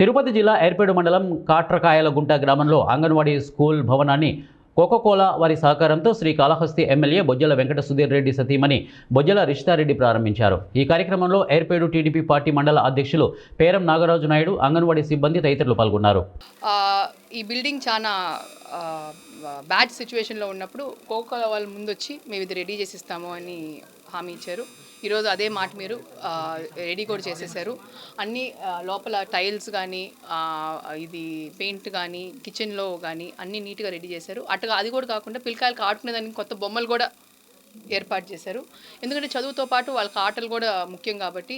తిరుపతి జిల్లా ఏర్పేడు మండలం కాట్రకాయలగుంట గ్రామంలో అంగన్వాడీ స్కూల్ భవనాన్ని కోకోకోలా వారి సహకారంతో శ్రీకాళహస్తి ఎమ్మెల్యే బొజ్జల వెంకట సుధీర్ రెడ్డి సతీమణి బొజ్జల రిషితారెడ్డి ప్రారంభించారు. ఈ కార్యక్రమంలో ఏర్పేడు టీడీపీ పార్టీ మండల అధ్యక్షులు పేరం నాగరాజు నాయుడు, అంగన్వాడీ సిబ్బంది తదితరులు పాల్గొన్నారు. ఈ బిల్డింగ్ చాలా బ్యాడ్ సిచ్యువేషన్లో ఉన్నప్పుడు కోకోకోలా వాళ్ళు ముందొచ్చి మేము ఇది రెడీ చేసి ఇస్తాము అని హామీ ఇచ్చారు. ఈరోజు అదే మాట మీరు రెడీ కూడా చేసేసారు. అన్నీ లోపల టైల్స్ కానీ ఇది పెయింట్ కానీ కిచెన్లో కానీ అన్నీ నీట్గా రెడీ చేశారు. అటుగా అది కూడా కాకుండా పిల్లకాయలకు ఆడుకునేదానికి కొత్త బొమ్మలు కూడా ఏర్పాటు చేశారు. ఎందుకంటే చదువుతో పాటు వాళ్ళకి ఆటలు కూడా ముఖ్యం కాబట్టి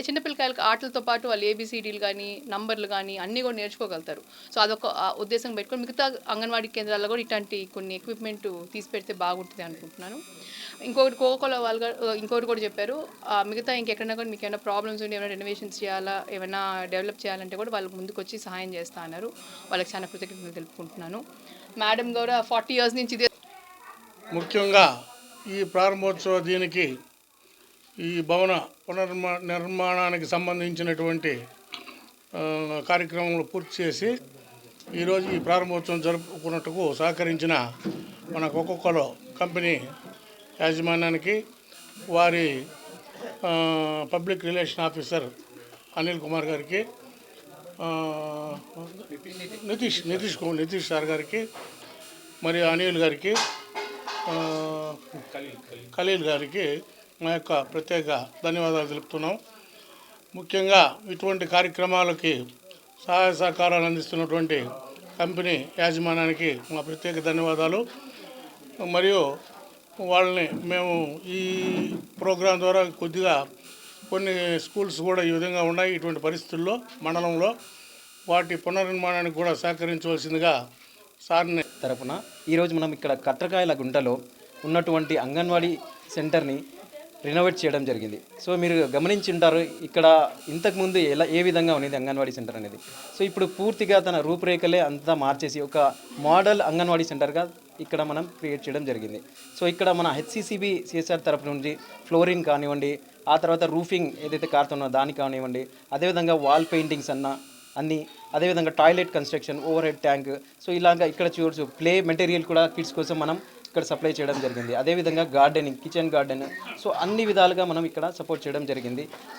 చిన్న పిల్లకాయలకి ఆటలతో పాటు వాళ్ళు ఏబిసిడీలు కానీ నంబర్లు కానీ అన్నీ కూడా నేర్చుకోగలుగుతారు. సో అదొక ఉద్దేశం పెట్టుకొని మిగతా అంగన్వాడీ కేంద్రాల్లో కూడా ఇట్లాంటి కొన్ని ఎక్విప్మెంట్ తీసి పెడితే బాగుంటుంది అనుకుంటున్నాను. ఇంకొకటి కోకోకోలా వాళ్ళు ఇంకొకటి కూడా చెప్పారు, మిగతా ఇంకెక్కడైనా కూడా మీకు ఏమైనా ప్రాబ్లమ్స్ ఉండి ఏమైనా రెనోవేషన్స్ చేయాలా ఏమైనా డెవలప్ చేయాలంటే కూడా వాళ్ళకి ముందుకు వచ్చి సహాయం చేస్తా అన్నారు. వాళ్ళకి చాలా కృతజ్ఞతలు తెలుపుకుంటున్నాను. మేడం కూడా 40 years నుంచి ఇదే. ముఖ్యంగా ఈ ప్రారంభోత్సవ దీనికి ఈ భవన నిర్మాణానికి సంబంధించినటువంటి కార్యక్రమాలు పూర్తి చేసి ఈరోజు ఈ ప్రారంభోత్సవం జరుపుకున్నట్టుకు సహకరించిన మన కోకోకోలా కంపెనీ యాజమాన్యానికి, వారి public relation officer Anil Kumar గారికి, నితీష్ సార్ గారికి, మరి అనిల్ గారికి, ఖలీల్ గారికి మా యొక్క ప్రత్యేక ధన్యవాదాలు తెలుపుతున్నాం. ముఖ్యంగా ఇటువంటి కార్యక్రమాలకి సహాయ సహకారాలు అందిస్తున్నటువంటి కంపెనీ యాజమాన్యానికి మా ప్రత్యేక ధన్యవాదాలు. మరియు వాళ్ళని మేము ఈ ప్రోగ్రాం ద్వారా కొద్దిగా కొన్ని స్కూల్స్ కూడా ఈ విధంగా ఉన్నాయి. ఇటువంటి పరిస్థితుల్లో మండలంలో వాటి పునర్నిర్మాణానికి కూడా సహకరించవలసిందిగా సార్ని తరపున ఈరోజు మనం ఇక్కడ కాట్రకాయలగుంటలో ఉన్నటువంటి అంగన్వాడీ సెంటర్ని రెనోవేట్ చేయడం జరిగింది. సో మీరు గమనించి ఉంటారు, ఇక్కడ ఇంతకుముందు ఏ విధంగా ఉండేది అంగన్వాడీ సెంటర్ అనేది. సో ఇప్పుడు పూర్తిగా తన రూపురేఖలే అంతా మార్చేసి ఒక మోడల్ అంగన్వాడీ సెంటర్గా ఇక్కడ మనం క్రియేట్ చేయడం జరిగింది. సో ఇక్కడ మన హెచ్సిసిబి సిఎస్ఆర్ తరపు నుంచి ఫ్లోరింగ్ కానివ్వండి, ఆ తర్వాత రూఫింగ్ ఏదైతే కారుతున్నో దానికి కానివ్వండి, అదేవిధంగా వాల్ పెయింటింగ్స్ అన్నీ, అదేవిధంగా toilet construction, over head tank, so ఇలాగా ఇక్కడ చూడొచ్చు ప్లే మెటీరియల్ కూడా కిడ్స్ కోసం మనం ఇక్కడ సప్లై చేయడం జరిగింది. అదేవిధంగా గార్డెనింగ్, కిచెన్ గార్డెన్, సో అన్ని విధాలుగా మనం ఇక్కడ సపోర్ట్ చేయడం జరిగింది.